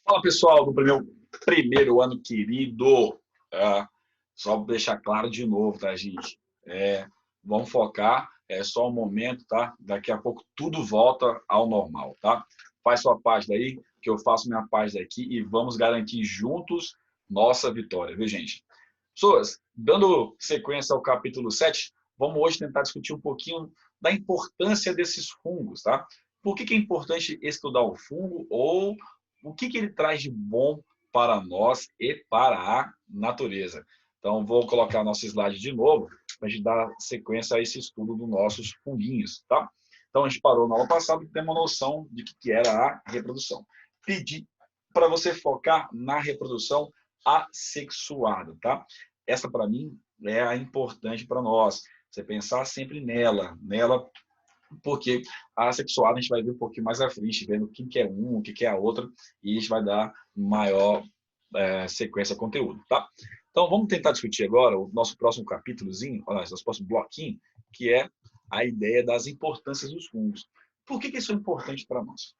Fala pessoal, do meu primeiro ano querido. Só para deixar claro de novo, tá, gente? Vamos focar, é só um momento, tá? Daqui a pouco tudo volta ao normal, tá? Faz sua parte daí, que eu faço minha parte daqui e vamos garantir juntos nossa vitória, viu, gente? Pessoas, dando sequência ao capítulo 7, vamos hoje tentar discutir um pouquinho da importância desses fungos, tá? Por que é importante estudar o fungo ou o que ele traz de bom para nós e para a natureza. Então, vou colocar nosso slide de novo para a gente dar sequência a esse estudo dos nossos funguinhos, tá? Então, a gente parou na aula passada e tem uma noção de que era a reprodução. Pedi para você focar na reprodução assexuada, tá? Essa, para mim, é a importante para nós. Você pensar sempre nela, porque a sexuada a gente vai ver um pouquinho mais à frente, vendo o que é um, o que é a outra, e a gente vai dar maior sequência ao conteúdo, tá? Então, vamos tentar discutir agora o nosso próximo capítulozinho, nosso próximo bloquinho, que é a ideia das importâncias dos fungos. Por que isso é importante para nós?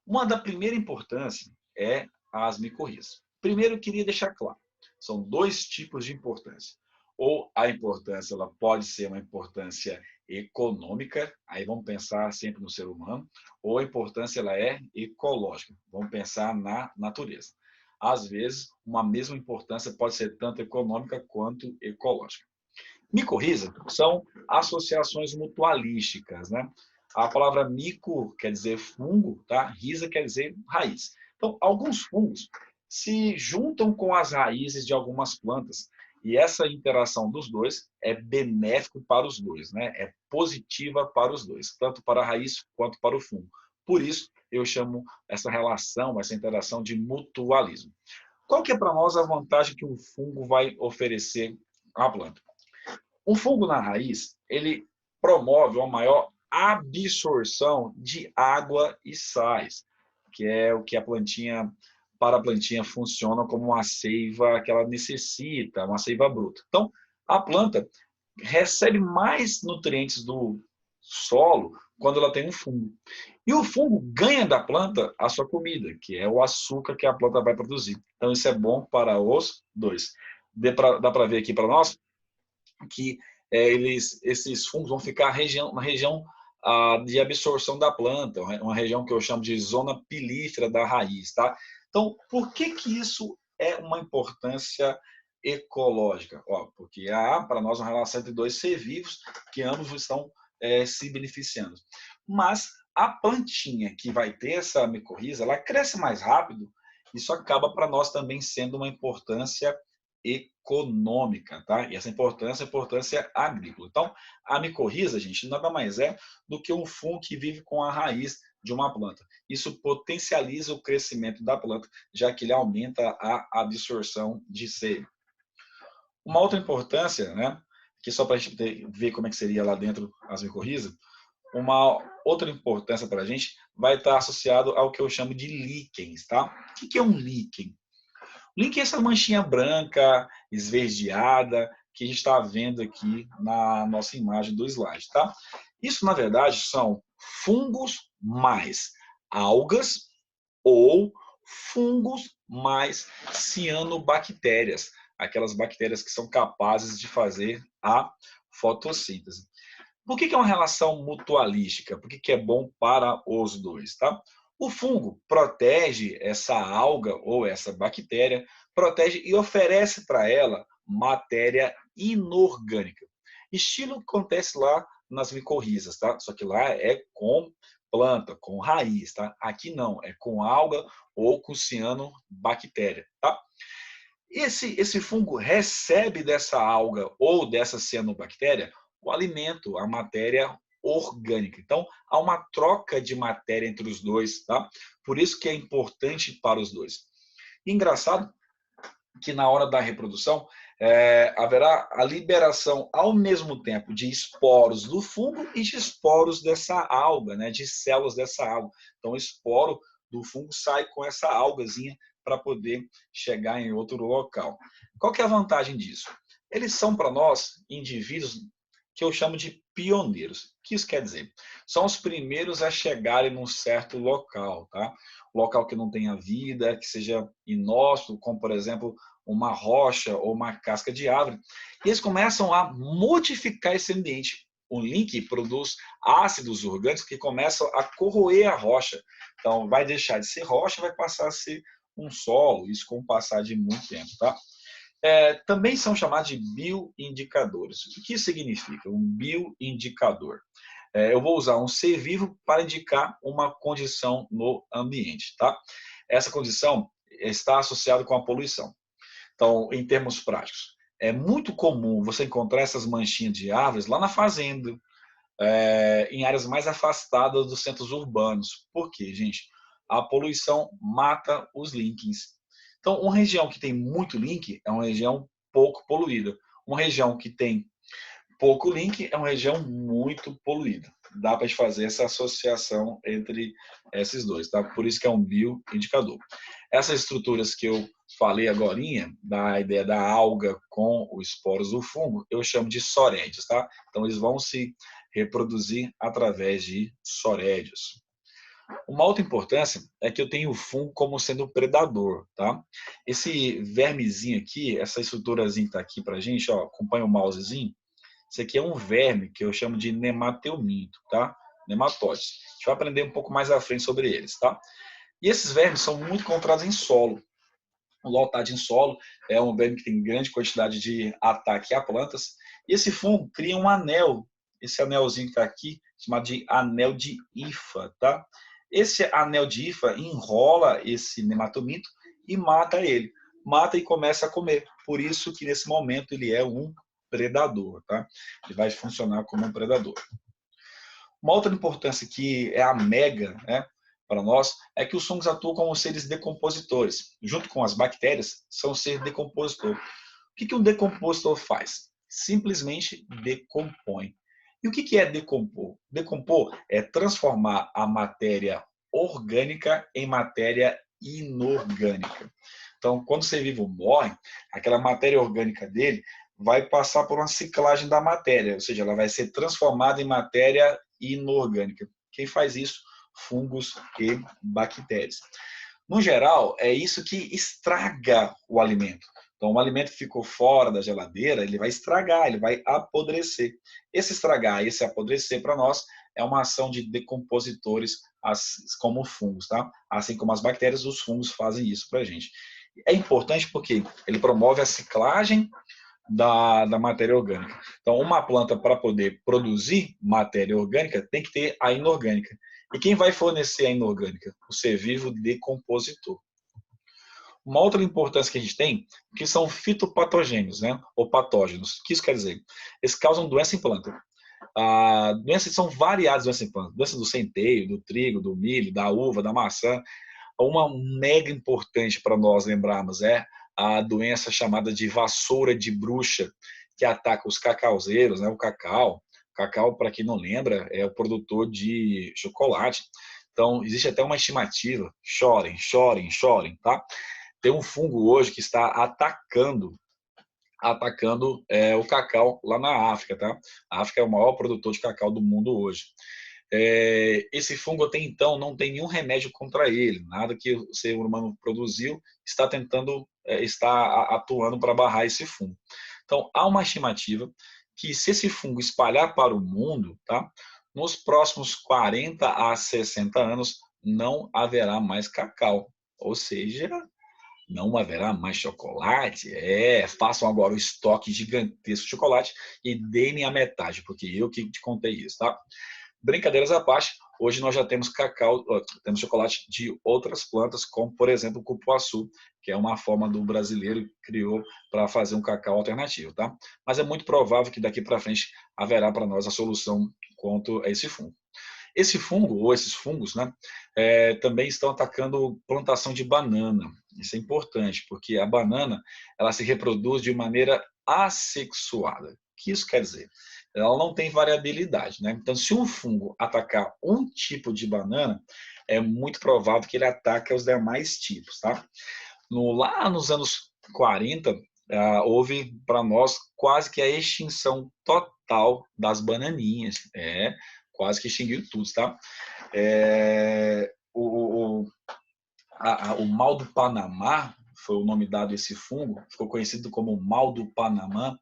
Uma da primeira importância é as micorrizas. Primeiro, eu queria deixar claro, são dois tipos de importância. Ou a importância ela pode ser uma importância econômica, aí vamos pensar sempre no ser humano, ou a importância ela é ecológica, vamos pensar na natureza. Às vezes, uma mesma importância pode ser tanto econômica quanto ecológica. Micorriza são associações mutualísticas, né? A palavra mico quer dizer fungo, tá? Risa quer dizer raiz. Então, alguns fungos se juntam com as raízes de algumas plantas e essa interação dos dois é benéfico para os dois, né? É positiva para os dois, tanto para a raiz quanto para o fungo. Por isso, eu chamo essa relação, essa interação de mutualismo. Qual que é para nós a vantagem que o fungo vai oferecer à planta? Um fungo na raiz, ele promove uma maior absorção de água e sais, que é o que para a plantinha funciona como uma seiva que ela necessita, uma seiva bruta. Então, a planta recebe mais nutrientes do solo quando ela tem um fungo. E o fungo ganha da planta a sua comida, que é o açúcar que a planta vai produzir. Então, isso é bom para os dois. Dá para ver aqui para nós que esses fungos vão ficar na região de absorção da planta, uma região que eu chamo de zona pilífera da raiz. Tá? Então, por que isso é uma importância ecológica? Porque há para nós uma relação entre dois seres vivos que ambos estão se beneficiando. Mas a plantinha que vai ter essa micorriza, ela cresce mais rápido, isso acaba para nós também sendo uma importância econômica, tá? E essa importância é importância agrícola. Então, a micorriza, gente, nada mais é do que um fungo que vive com a raiz de uma planta. Isso potencializa o crescimento da planta, já que ele aumenta a absorção de seiva. Uma outra importância, né, que só para a gente ver como é que seria lá dentro as micorrizas, uma outra importância para a gente vai estar associado ao que eu chamo de líquens, tá? O que é um líquen? Líquen é essa manchinha branca, esverdeada, que a gente está vendo aqui na nossa imagem do slide, tá? Isso, na verdade, são fungos mais algas ou fungos mais cianobactérias, aquelas bactérias que são capazes de fazer a fotossíntese. Por que é uma relação mutualística? Por que é bom para os dois? Tá? O fungo protege essa alga ou essa bactéria, protege e oferece para ela matéria inorgânica. Estilo que acontece lá nas micorrizas, tá? Só que lá é com planta, com raiz, tá? Aqui não, é com alga ou com cianobactéria, tá? Esse fungo recebe dessa alga ou dessa cianobactéria o alimento, a matéria orgânica. Então, há uma troca de matéria entre os dois, tá? Por isso que é importante para os dois. Engraçado que na hora da reprodução haverá a liberação ao mesmo tempo de esporos do fungo e de esporos dessa alga, né? De células dessa alga. Então, o esporo do fungo sai com essa algazinha para poder chegar em outro local. Qual que é a vantagem disso? Eles são para nós indivíduos que eu chamo de pioneiros. O que isso quer dizer? São os primeiros a chegarem num certo local, tá? Local que não tenha vida, que seja inóspito, como por exemplo uma rocha ou uma casca de árvore. E eles começam a modificar esse ambiente. O link produz ácidos orgânicos que começam a corroer a rocha. Então, vai deixar de ser rocha, vai passar a ser um solo, isso com o passar de muito tempo, tá? Também são chamados de bioindicadores. O que isso significa? Um bioindicador. Eu vou usar um ser vivo para indicar uma condição no ambiente, tá? Essa condição está associada com a poluição. Então, em termos práticos, é muito comum você encontrar essas manchinhas de árvores lá na fazenda, em áreas mais afastadas dos centros urbanos. Por quê, gente? A poluição mata os líquens. Então, uma região que tem muito link é uma região pouco poluída. Uma região que tem pouco link é uma região muito poluída. Dá para fazer essa associação entre esses dois, tá? Por isso que é um bioindicador. Essas estruturas que eu falei agora, da ideia da alga com os esporos do fungo, eu chamo de sorédios, tá? Então, eles vão se reproduzir através de sorédios. Uma outra importância é que eu tenho o fungo como sendo predador, tá? Esse vermezinho aqui, essa estruturazinha que está aqui para a gente, ó, acompanha o mousezinho, isso aqui é um verme que eu chamo de nemateuminto, tá? Nematóides. A gente vai aprender um pouco mais à frente sobre eles, tá? E esses vermes são muito encontrados em solo. O lotado em solo é um verme que tem grande quantidade de ataque a plantas. E esse fungo cria um anel, esse anelzinho que está aqui, chamado de anel de hifa, tá? Esse anel de hifa enrola esse nematomito e mata ele. Mata e começa a comer. Por isso que nesse momento ele é um predador, tá? Ele vai funcionar como um predador. Uma outra importância que é a mega, né, para nós, é que os fungos atuam como seres decompositores. Junto com as bactérias, são seres decompositores. O que um decompositor faz? Simplesmente decompõe. E o que é decompor? Decompor é transformar a matéria orgânica em matéria inorgânica. Então, quando o ser vivo morre, aquela matéria orgânica dele vai passar por uma ciclagem da matéria, ou seja, ela vai ser transformada em matéria inorgânica. Quem faz isso? Fungos e bactérias. No geral, é isso que estraga o alimento. Então, um alimento que ficou fora da geladeira, ele vai estragar, ele vai apodrecer. Esse estragar e esse apodrecer, para nós, é uma ação de decompositores, como fungos, tá? Assim como as bactérias, os fungos fazem isso para a gente. É importante porque ele promove a ciclagem da matéria orgânica. Então, uma planta, para poder produzir matéria orgânica, tem que ter a inorgânica. E quem vai fornecer a inorgânica? O ser vivo decompositor. Uma outra importância que a gente tem, que são fitopatogênios, né? Ou patógenos. O que isso quer dizer? Eles causam doença em planta. Doenças são variadas doenças em planta. Doença do centeio, do trigo, do milho, da uva, da maçã. Uma mega importante para nós lembrarmos é a doença chamada de vassoura de bruxa, que ataca os cacauzeiros, né? O cacau. Cacau, para quem não lembra, é o produtor de chocolate. Então, existe até uma estimativa, chorem, chorem, chorem, tá? Tem um fungo hoje que está atacando o cacau lá na África, tá? A África é o maior produtor de cacau do mundo hoje. Esse fungo até então não tem nenhum remédio contra ele, nada que o ser humano produziu está atuando para barrar esse fungo. Então, há uma estimativa que se esse fungo espalhar para o mundo, tá? Nos próximos 40 a 60 anos não haverá mais cacau, ou seja, não haverá mais chocolate. Façam agora o estoque gigantesco de chocolate e deem a metade, porque eu que te contei isso, tá? Brincadeiras à parte, hoje nós já temos cacau, temos chocolate de outras plantas, como por exemplo o cupuaçu, que é uma forma do brasileiro que criou para fazer um cacau alternativo, tá? Mas é muito provável que daqui para frente haverá para nós a solução quanto a esse fungo. Esse fungo, ou esses fungos, né, também estão atacando plantação de banana. Isso é importante, porque a banana ela se reproduz de maneira assexuada. O que isso quer dizer? Ela não tem variabilidade, né? Então, se um fungo atacar um tipo de banana, é muito provável que ele ataque os demais tipos, tá? Lá nos anos 40, houve para nós quase que a extinção total tal das bananinhas. Quase que extinguiu tudo, tá? O mal do Panamá, foi o nome dado a esse fungo, ficou conhecido como mal do Panamá.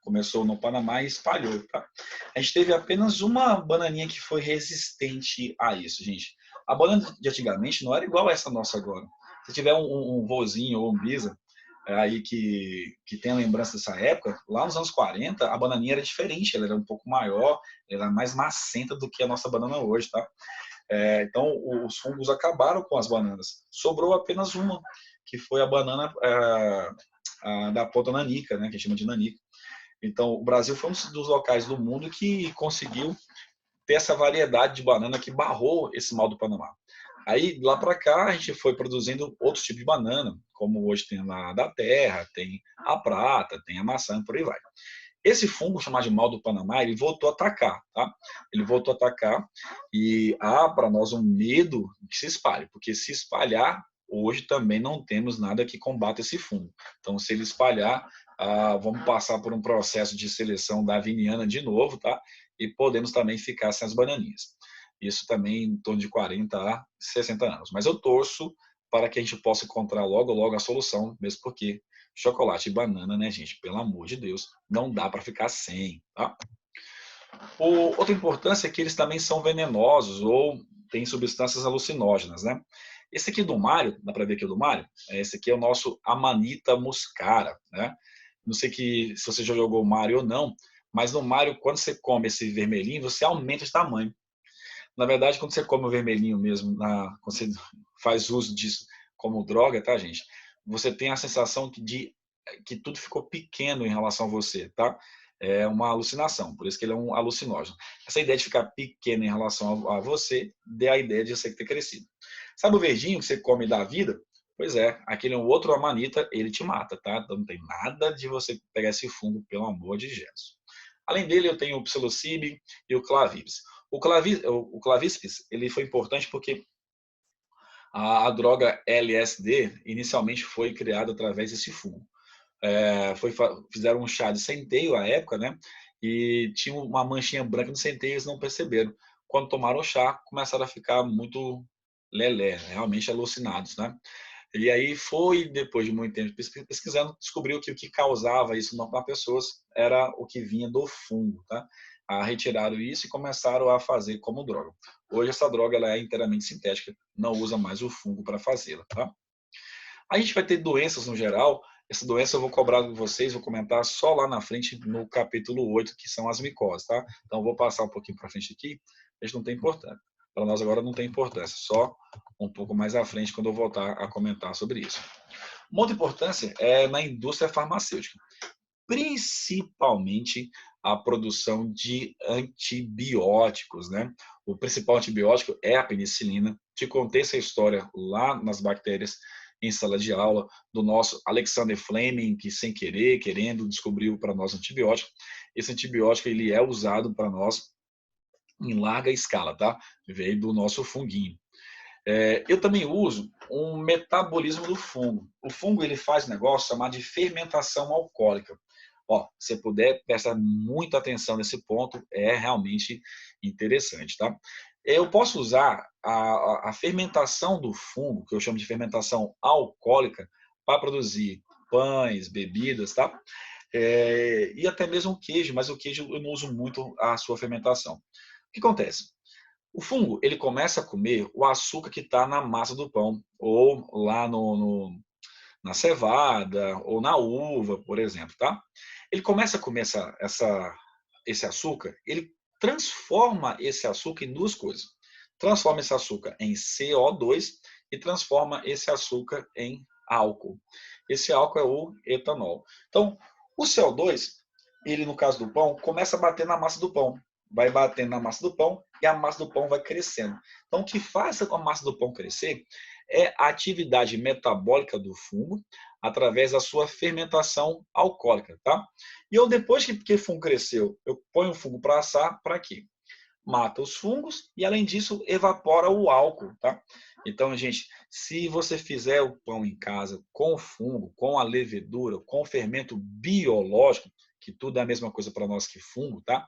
Começou no Panamá e espalhou. Tá? A gente teve apenas uma bananinha que foi resistente a isso, gente. A banana de antigamente não era igual a essa nossa agora. Se tiver um vozinho ou um bisa aí que tem a lembrança dessa época, lá nos anos 40, a bananinha era diferente, ela era um pouco maior, ela era mais macenta do que a nossa banana hoje, tá? Então, os fungos acabaram com as bananas. Sobrou apenas uma, que foi a banana da ponta nanica, né, que a gente chama de nanica. Então, o Brasil foi um dos locais do mundo que conseguiu ter essa variedade de banana que barrou esse mal do Panamá. Aí, lá para cá, a gente foi produzindo outros tipos de banana, como hoje tem a da terra, tem a prata, tem a maçã, por aí vai. Esse fungo, chamado de mal do Panamá, ele voltou a atacar, tá? Ele voltou a atacar e há para nós um medo que se espalhe, porque se espalhar, hoje também não temos nada que combata esse fungo. Então, se ele espalhar, vamos passar por um processo de seleção darwiniana de novo, tá? E podemos também ficar sem as bananinhas. Isso também em torno de 40 a 60 anos. Mas eu torço para que a gente possa encontrar logo, logo a solução, mesmo porque chocolate e banana, né, gente? Pelo amor de Deus, não dá para ficar sem, tá? Outra importância é que eles também são venenosos ou têm substâncias alucinógenas, né? Esse aqui do Mário, dá para ver aqui o do Mário? Esse aqui é o nosso Amanita muscara, né? Não sei se você já jogou Mario ou não, mas no Mario, quando você come esse vermelhinho, você aumenta de tamanho. Na verdade, quando você come o vermelhinho mesmo, quando você faz uso disso como droga, tá, gente? Você tem a sensação que tudo ficou pequeno em relação a você, tá? É uma alucinação, por isso que ele é um alucinógeno. Essa ideia de ficar pequeno em relação a você, dê a ideia de você ter crescido. Sabe o verdinho que você come da vida? Pois é, aquele é um outro amanita, ele te mata, tá? Então não tem nada de você pegar esse fungo, pelo amor de Jesus. Além dele, eu tenho o psilocybe e o clavípes. O clavíceps, ele foi importante porque a droga LSD inicialmente foi criada através desse fungo. Fizeram um chá de centeio à época, né? E tinha uma manchinha branca no centeio, eles não perceberam. Quando tomaram o chá, começaram a ficar muito lelé, realmente alucinados, né? E aí depois de muito tempo pesquisando, descobriu que o que causava isso na pessoas era o que vinha do fungo, tá? Retiraram isso e começaram a fazer como droga. Hoje essa droga ela é inteiramente sintética, não usa mais o fungo para fazê-la, tá? A gente vai ter doenças no geral. Essa doença eu vou cobrar de vocês, vou comentar só lá na frente no capítulo 8, que são as micoses, tá? Então vou passar um pouquinho para frente aqui, a gente não tem importância. Para nós agora não tem importância, só um pouco mais à frente quando eu voltar a comentar sobre isso. Uma outra importância é na indústria farmacêutica, principalmente a produção de antibióticos, né? O principal antibiótico é a penicilina. Te contei essa história lá nas bactérias em sala de aula do nosso Alexander Fleming, que sem querer, querendo, descobriu para nós antibiótico. Esse antibiótico ele é usado para nós em larga escala, tá? Veio do nosso funguinho. Eu também uso um metabolismo do fungo. O fungo ele faz um negócio chamado de fermentação alcoólica. Se puder, presta muita atenção nesse ponto, é realmente interessante, tá? Eu posso usar a fermentação do fungo, que eu chamo de fermentação alcoólica, para produzir pães, bebidas, tá? E até mesmo o queijo, mas o queijo eu não uso muito a sua fermentação. O que acontece? O fungo ele começa a comer o açúcar que está na massa do pão, ou lá na cevada, ou na uva, por exemplo, tá? Ele começa a comer esse açúcar, ele transforma esse açúcar em duas coisas. Transforma esse açúcar em CO2 e transforma esse açúcar em álcool. Esse álcool é o etanol. Então, o CO2, ele no caso do pão, começa a bater na massa do pão. Vai batendo na massa do pão e a massa do pão vai crescendo. Então, o que faz a massa do pão crescer é a atividade metabólica do fungo através da sua fermentação alcoólica, tá? E eu, depois que o fungo cresceu, eu ponho o fungo para assar, para quê? Mata os fungos e, além disso, evapora o álcool, tá? Então, gente, se você fizer o pão em casa com fungo, com a levedura, com fermento biológico, que tudo é a mesma coisa para nós que fungo, tá?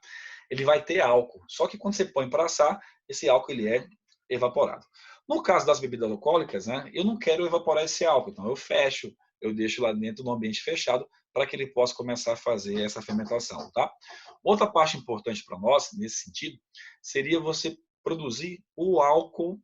Ele vai ter álcool. Só que quando você põe para assar, esse álcool ele é evaporado. No caso das bebidas alcoólicas, né, eu não quero evaporar esse álcool, então eu fecho, eu deixo lá dentro no ambiente fechado para que ele possa começar a fazer essa fermentação, tá? Outra parte importante para nós, nesse sentido, seria você produzir o álcool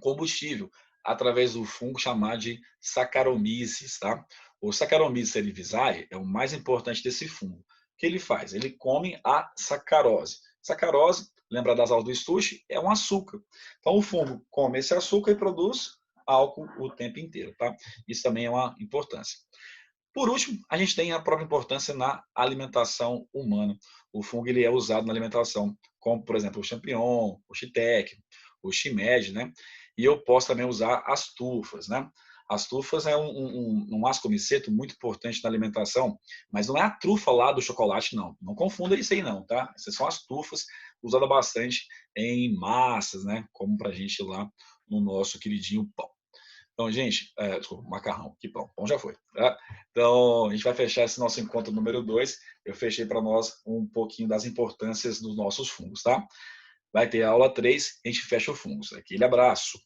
combustível através do fungo chamado de Saccharomyces, tá? O Saccharomyces cerevisiae é o mais importante desse fungo. O que ele faz? Ele come a sacarose. Sacarose, lembra das aulas do Stush, é um açúcar. Então o fungo come esse açúcar e produz álcool o tempo inteiro, tá? Isso também é uma importância. Por último, a gente tem a própria importância na alimentação humana. O fungo ele é usado na alimentação, como, por exemplo, o champignon, o shiitake, o shimeji, né? E eu posso também usar as tufas, né? As tufas é um ascomiceto muito importante na alimentação, mas não é a trufa lá do chocolate, não. Não confunda isso aí, não, tá? Essas são as tufas usadas bastante em massas, né? Como para a gente lá no nosso queridinho pão. Então, gente, desculpa, macarrão, que pão, pão já foi. Tá? Então, a gente vai fechar esse nosso encontro número 2. Eu fechei para nós um pouquinho das importâncias dos nossos fungos, tá? Vai ter a aula 3, a gente fecha o fungos. Aquele abraço.